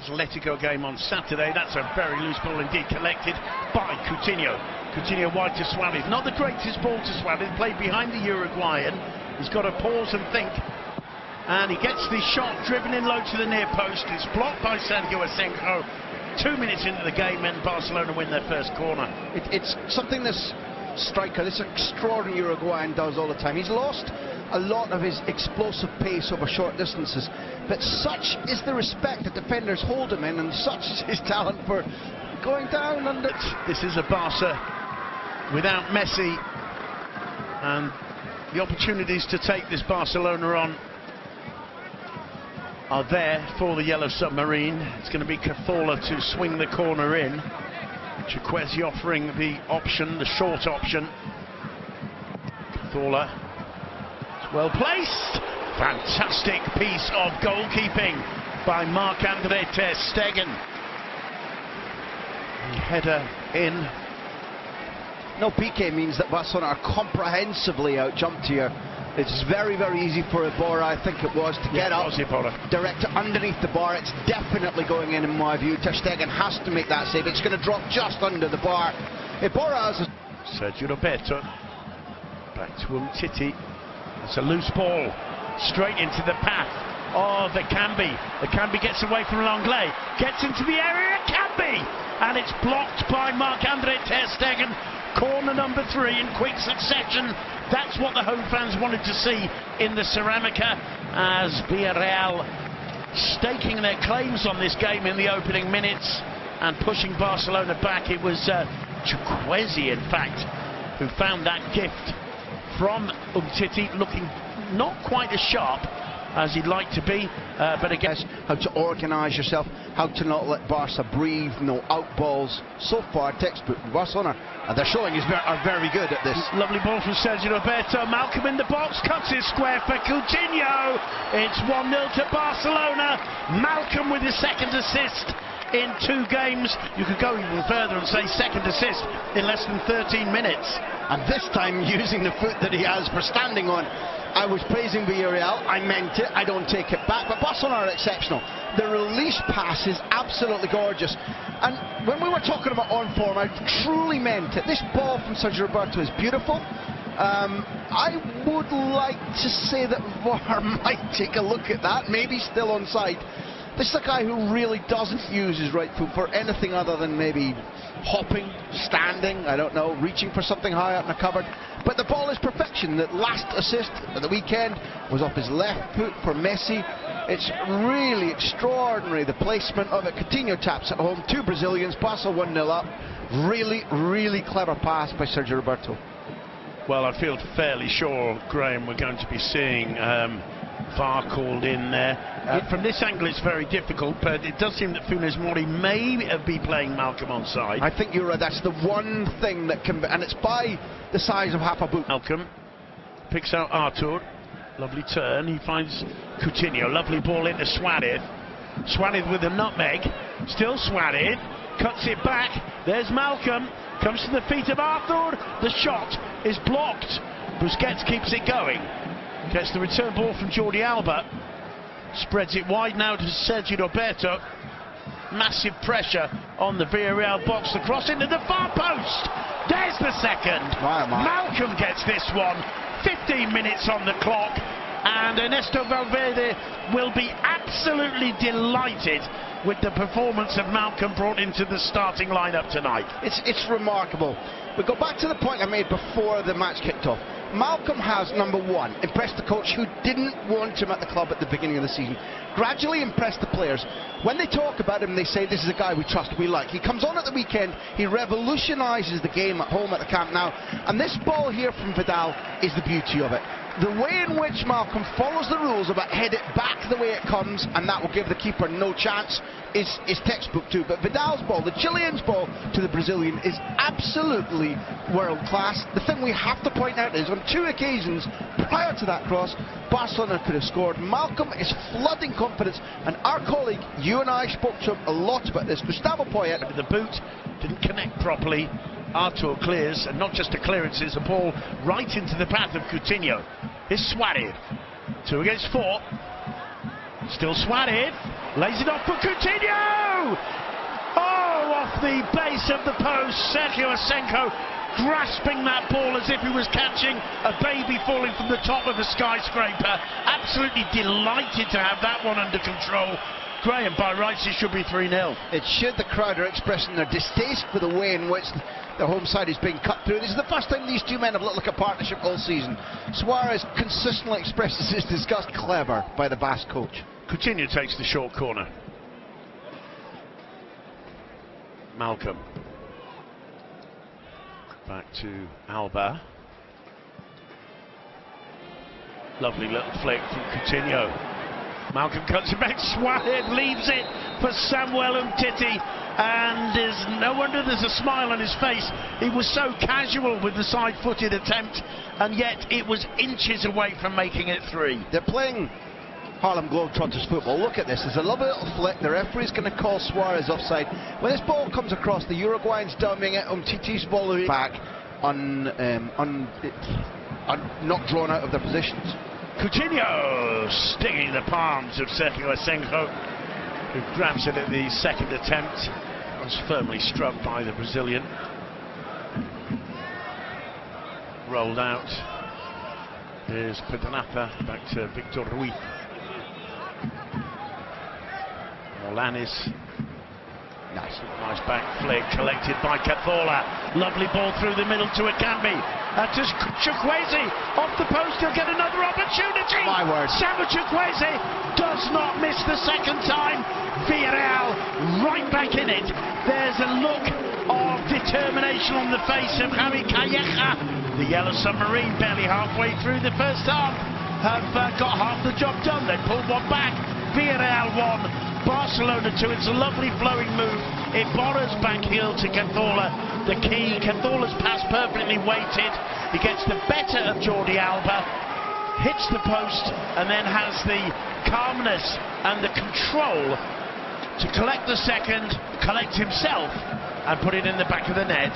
Atletico game on Saturday. That's a very loose ball indeed, collected by Coutinho. Coutinho wide to Suarez. Not the greatest ball to Suarez, played behind the Uruguayan. He's got to pause and think. And he gets the shot driven in low to the near post. It's blocked by Sergio Asenjo. 2 minutes into the game and Barcelona win their first corner. It's something this striker, this extraordinary Uruguayan does all the time. He's lost a lot of his explosive pace over short distances, but such is the respect that defenders hold him in, and such is his talent for going down under. This is a Barca without Messi, and the opportunities to take this Barcelona on are there for the Yellow Submarine. It's going to be Cazorla to swing the corner in. Chukwueze offering the option, the short option. Cazorla, it's well placed. Fantastic piece of goalkeeping by Marc-Andre ter Stegen. The header in. No PK means that Barcelona are comprehensively out-jumped here. It's very, very easy for Iborra, I think it was, to get up, direct it underneath the bar. It's definitely going in my view. Ter Stegen has to make that save. It's going to drop just under the bar. Iborra has a... Sergio Roberto. Back to Umtiti. It's a loose ball. Straight into the path of Ekambiter. Ekambiter gets away from Lenglet. Gets into the area. Ekambiter! And it's blocked by Marc-Andre ter Stegen. Corner number 3 in quick succession. That's what the home fans wanted to see in the Ceramica, as Villarreal staking their claims on this game in the opening minutes and pushing Barcelona back. It was Chukwueze, in fact, who found that gift from Umtiti, looking not quite as sharp as he'd like to be, but again, how to organise yourself, how to not let Barca breathe, no out balls. So far, textbook Barcelona, and they're showing are very good at this. Lovely ball from Sergio Roberto. Malcolm in the box, cuts it square for Coutinho. It's 1-0 to Barcelona. Malcolm with his second assist in 2 games. You could go even further and say second assist in less than 13 minutes. And this time using the foot that he has for standing on. I was praising Villarreal, I meant it, I don't take it back, but Barcelona are exceptional. The release pass is absolutely gorgeous. And when we were talking about on form, I truly meant it. This ball from Sergio Roberto is beautiful. I would like to say that VAR might take a look at that, maybe still onside. This is a guy who really doesn't use his right foot for anything other than maybe hopping, standing, I don't know, reaching for something high up in the cupboard. But the ball is perfection. That last assist at the weekend was off his left foot for Messi. It's really extraordinary, the placement of it. Coutinho taps it home. 2 Brazilians, Barca 1-0 up. Really, really clever pass by Sergio Roberto. Well, I feel fairly sure, Graham, we're going to be seeing VAR called in there. From this angle it's very difficult, but it does seem that Mori may be playing Malcolm onside. I think you're right, that's the one thing that can be, and it's by the size of half a boot. Malcolm picks out Artur, lovely turn, he finds Coutinho, lovely ball into Suarez. Suarez with a nutmeg, still Suarez, cuts it back, there's Malcolm, comes to the feet of Artur, the shot is blocked, Busquets keeps it going. Gets the return ball from Jordi Alba. Spreads it wide now to Sergio Roberto. Massive pressure on the Villarreal box. The cross into the far post. There's the second. Wow, Malcolm gets this one. 15 minutes on the clock. And Ernesto Valverde will be absolutely delighted with the performance of Malcolm brought into the starting lineup tonight. It's remarkable. We go back to the point I made before the match kicked off. Malcolm has, number 1, impressed the coach who didn't want him at the club at the beginning of the season. Gradually impressed the players. When they talk about him, they say this is a guy we trust, we like. He comes on at the weekend, he revolutionises the game at home at the Camp Nou, and this ball here from Vidal is the beauty of it. The way in which Malcolm follows the rules about head it back the way it comes, and that will give the keeper no chance, is textbook too. But Vidal's ball, the Chilean's ball to the Brazilian, is absolutely world class. The thing we have to point out is on 2 occasions prior to that cross, Barcelona could have scored. Malcolm is flooding confidence, and our colleague, you and I spoke to him a lot about this. Gustavo Poyet, the boot didn't connect properly. Artur clears, and not just a clearance, it's a ball right into the path of Coutinho. Here's Suarez, 2 against 4. Still Suarez, lays it off for Coutinho! Oh, off the base of the post, Sergio Asenjo grasping that ball as if he was catching a baby falling from the top of a skyscraper. Absolutely delighted to have that one under control. Graham, by rights, it should be 3-0. It should. The crowd are expressing their distaste for the way in which the home side is being cut through. This is the first time these two men have looked like a partnership all season. Suarez consistently expresses his disgust. Clever by the Basque coach. Coutinho takes the short corner. Malcolm. Back to Alba. Lovely little flick from Coutinho. Malcolm cuts it back, Suarez leaves it for Samuel Umtiti, and there's no wonder there's a smile on his face. He was so casual with the side-footed attempt, and yet it was inches away from making it 3. They're playing Harlem Globetrotters football. Look at this, there's a lovely little flick. The referee's going to call Suarez offside. When this ball comes across, the Uruguayans dumping it, Umtiti's ball back not drawn out of their positions. Coutinho stinging the palms of Sergio Asenjo, who grabs it at the second attempt. Was firmly struck by the Brazilian. Rolled out. Here's Pedraza back to Victor Ruíz. Morlanes. Nice back flick collected by Cazorla. Lovely ball through the middle to Ekambiter. To Chukwueze off the post. He'll get another opportunity. My word. Samuel Chukwueze does not miss the second time. Villarreal right back in it. There's a look of determination on the face of Javi Calleja. The Yellow Submarine, barely halfway through the first half, have got half the job done. They pulled one back. Villarreal 1. Barcelona 2, it's a lovely flowing move. Iborra's back heel to Cazorla. The key, Cazorla's pass perfectly weighted. He gets the better of Jordi Alba, hits the post, and then has the calmness and the control to collect the second, collect himself, and put it in the back of the net.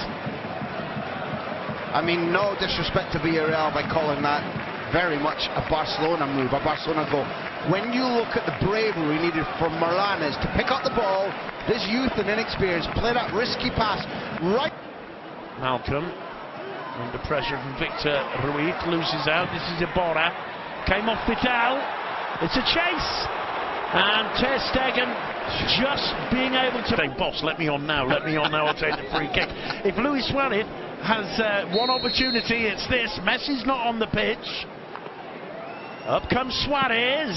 I mean, no disrespect to Villarreal by calling that very much a Barcelona move, a Barcelona goal. When you look at the bravery needed for Morlanes to pick up the ball, this youth and inexperience, play that risky pass right. Malcolm under pressure from Victor Ruíz, loses out. This is Iborra, came off Vidal. It's a chase, and Stegen just being able to say, boss, let me on now, I'll take the free kick. If Luis Suarez has one opportunity, it's this. Messi's not on the pitch. Up comes Suarez,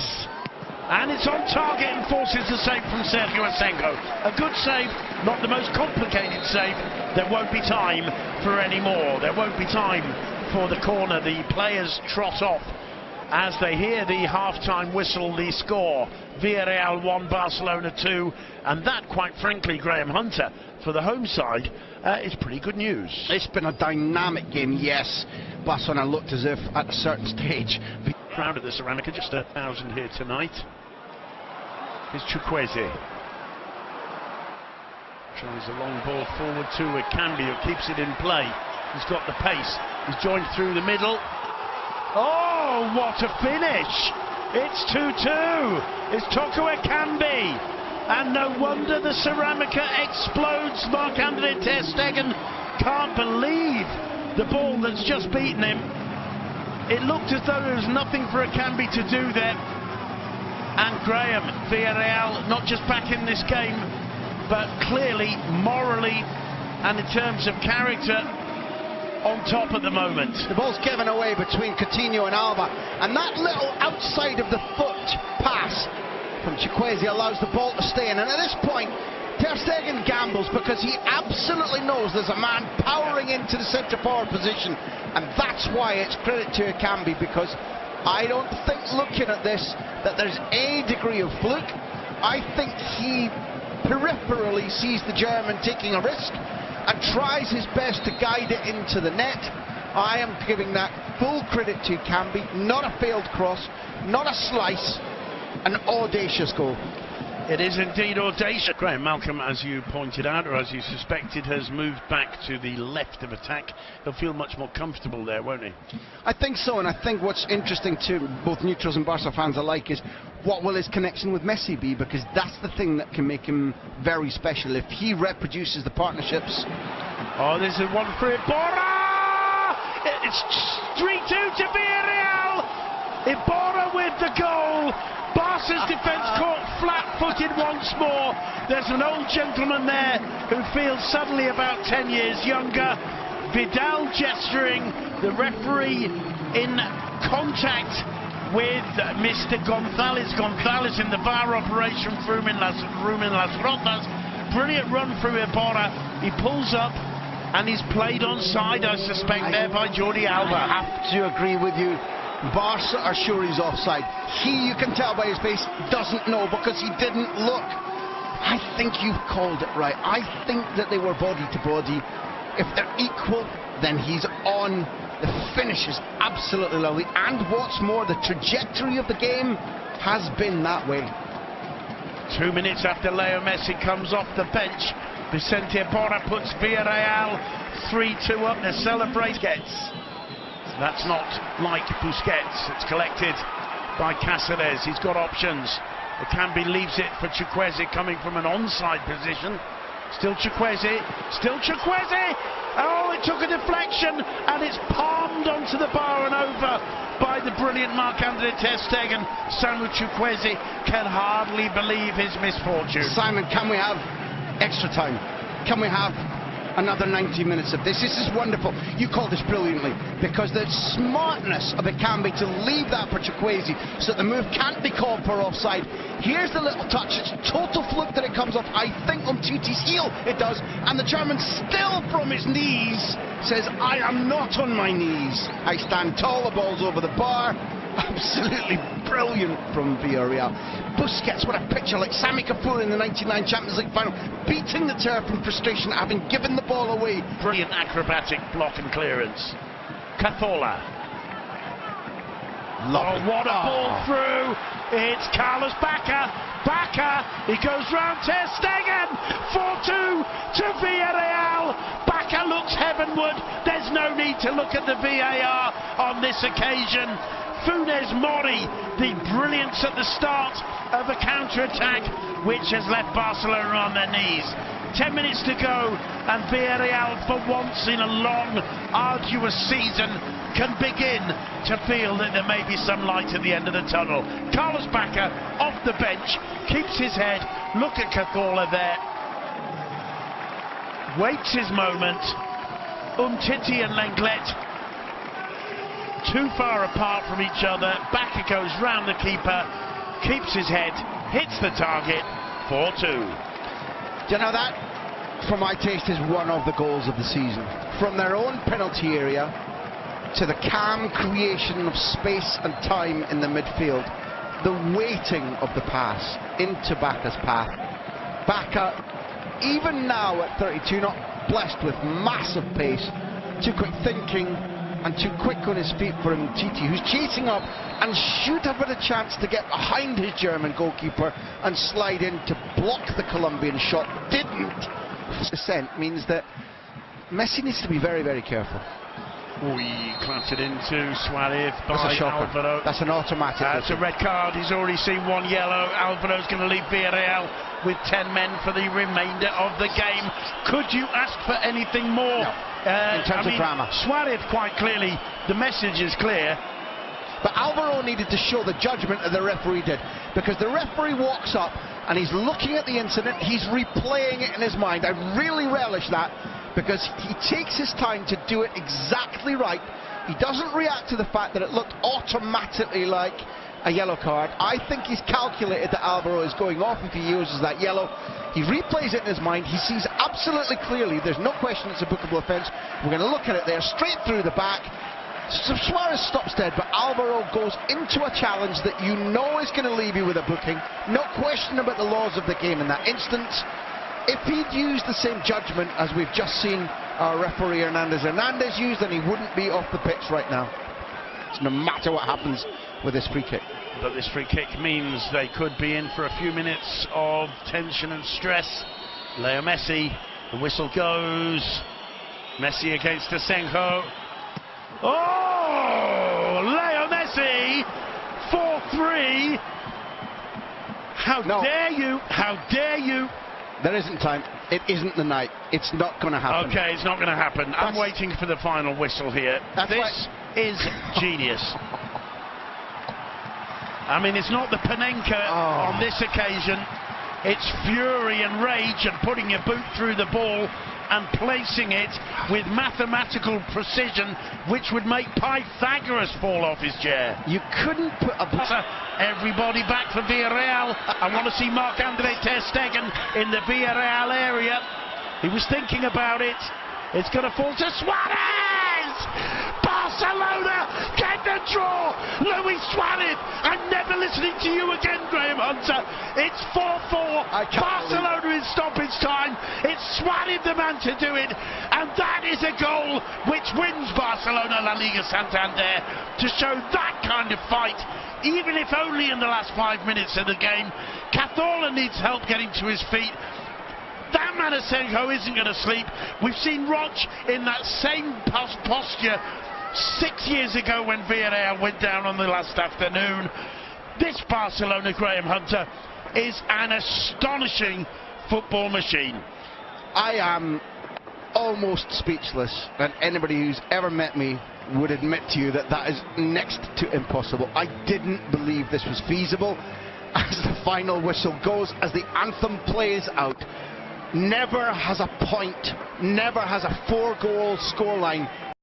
and it's on target and forces the save from Sergio Asenjo. A good save, not the most complicated save. There won't be time for any more. There won't be time for the corner. The players trot off as they hear the half-time whistle, the score. Villarreal 1, Barcelona 2, and that, quite frankly, Graham Hunter, for the home side, is pretty good news. It's been a dynamic game, yes. Barcelona looked as if at a certain stage. Crowd at the Ceramica, just 1,000 here tonight. Here's Chukwueze. Tries a long ball forward to Ekambiter, who keeps it in play. He's got the pace. He's joined through the middle. Oh, what a finish! It's 2-2. It's Toko Ekambiter. And no wonder the Ceramica explodes. Marc-Andre ter Stegen can't believe the ball that's just beaten him. It looked as though there was nothing for Ekambiter to do there. And Graham, Villarreal, not just back in this game, but clearly, morally, and in terms of character, on top at the moment. The ball's given away between Coutinho and Alba, and that little outside of the foot pass from Chukwueze allows the ball to stay in. And at this point, ter Stegen gambles because he absolutely knows there's a man powering into the centre forward position, and that's why it's credit to Ekambiter, because I don't think, looking at this, that there's any degree of fluke. I think he peripherally sees the German taking a risk and tries his best to guide it into the net. I am giving that full credit to Ekambiter. Not a failed cross, not a slice, an audacious goal. It is indeed audacious. Graham, Malcolm, as you pointed out, or as you suspected, has moved back to the left of attack. He'll feel much more comfortable there, won't he? I think so, and I think what's interesting to both neutrals and Barca fans alike is what will his connection with Messi be, because that's the thing that can make him very special. If he reproduces the partnerships. Oh, there's a one for Iborra! It's 3-2 to Villarreal! Iborra with the goal! Barca's defence caught flat-footed once more. There's an old gentleman there who feels suddenly about 10 years younger. Vidal gesturing, the referee in contact with Mr. González. González in the VAR operation room in Las Rozas. Brilliant run through Iborra. He pulls up and he's played onside, I suspect, there by Jordi Alba. I have to agree with you. Barca are sure he's offside. He, you can tell by his face, doesn't know because he didn't look. I think you've called it right. I think that they were body to body. If they're equal, then he's on. The finish is absolutely lovely. And what's more, the trajectory of the game has been that way. 2 minutes after Leo Messi comes off the bench, Vicente Iborra puts Villarreal 3-2 up. They celebrate. That's not like Busquets. It's collected by Cáceres. He's got options. Ekambiter leaves it for Chukwueze coming from an onside position. Still Chukwueze. Still Chukwueze. Oh, it took a deflection and it's palmed onto the bar and over by the brilliant Marc-Andre ter Stegen. Samuel Chukwueze can hardly believe his misfortune. Simon, can we have extra time? Can we have another 90 minutes of this? This is wonderful. You called this brilliantly, because the smartness of Ekambiter to leave that for Chukwueze so that the move can't be called for offside. Here's the little touch. It's total fluke that it comes off. I think Umtiti's heel, it does, and the German still from his knees says, I am not on my knees. I stand tall, the ball's over the bar. Absolutely brilliant from Villarreal. Busquets, what a picture, like Sami Kafur in the 99 Champions League final, beating the turf in frustration, having given the ball away. Brilliant acrobatic block and clearance. Cazorla. Oh, what a ball through. It's Carlos Bacca. He goes round ter Stegen. 4-2 to Villarreal. Bacca looks heavenward. There's no need to look at the VAR on this occasion. Funes Mori, the brilliance at the start of a counter-attack which has left Barcelona on their knees. 10 minutes to go and Villarreal, for once in a long, arduous season, can begin to feel that there may be some light at the end of the tunnel. Carlos Bacca off the bench, keeps his head. Look at Cazorla there. Waits his moment. Umtiti and Lenglet too far apart from each other. Bacca goes round the keeper, keeps his head, hits the target. 4-2. Do you know that, for my taste, is one of the goals of the season. From their own penalty area to the calm creation of space and time in the midfield, the waiting of the pass into Bacca's path. Bacca, even now at 32, not blessed with massive pace, too quick thinking and too quick on his feet for Umtiti, who's chasing up and should have had a chance to get behind his German goalkeeper and slide in to block the Colombian shot. Didn't. Descent means that Messi needs to be very, very careful. Oh, he clattered into Suarez by Álvaro. That's an automatic. That's a red card. He's already seen one yellow. Álvaro's going to leave Villarreal with 10 men for the remainder of the game. Could you ask for anything more? No. In terms of drama. Suarez, quite clearly, the message is clear. But Álvaro needed to show the judgment that the referee did, because the referee walks up and he's looking at the incident, he's replaying it in his mind. I really relish that, because he takes his time to do it exactly right. He doesn't react to the fact that it looked automatically like a yellow card. I think he's calculated that Álvaro is going off if he uses that yellow. He replays it in his mind. He sees absolutely clearly, there's no question it's a bookable offence. We're going to look at it there, straight through the back. So Suarez stops dead, but Álvaro goes into a challenge that you know is going to leave you with a booking. No question about the laws of the game in that instance. If he'd used the same judgment as we've just seen our referee Hernandez use, then he wouldn't be off the pitch right now. So no matter what happens with this free kick. But this free kick means they could be in for a few minutes of tension and stress. Leo Messi, the whistle goes. Messi against Asenjo. Oh, Leo Messi, 4-3. How dare you? How dare you? There isn't time. It isn't the night. It's not going to happen. Okay, it's not going to happen. I'm waiting for the final whistle here. This is genius. I mean, it's not the Panenka on this occasion. It's fury and rage and putting your boot through the ball and placing it with mathematical precision, which would make Pythagoras fall off his chair. You couldn't put a... Everybody back for Villarreal. I want to see Marc-André ter Stegen in the Villarreal area. He was thinking about it. It's going to fall to Suarez! Barcelona get the draw! Luis Suarez! I'm never listening to you again, Graham Hunter. It's 4-4. Barcelona in stoppage time. It's Suarez the man to do it. And that is a goal which wins Barcelona La Liga Santander, to show that kind of fight, even if only in the last 5 minutes of the game. Cazorla needs help getting to his feet. That man Asenjo isn't going to sleep. We've seen Roch in that same posture 6 years ago when Villarreal went down on the last afternoon. This Barcelona, Graham Hunter, is an astonishing football machine. I am almost speechless, and anybody who's ever met me would admit to you that that is next to impossible. I didn't believe this was feasible. As the final whistle goes, as the anthem plays out, never has a point, never has a 4-goal scoreline